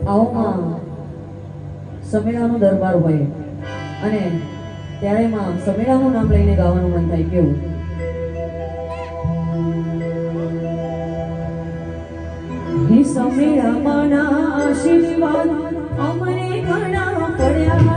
આવમાં સમેળાનો દરબાર હોય અને ત્યારે માં સમેળાનું નામ લઈને ગાવાનું મન થાય કેવું હે સમેળામાંના આશીર્વાદ અમને ઘણા પડ્યા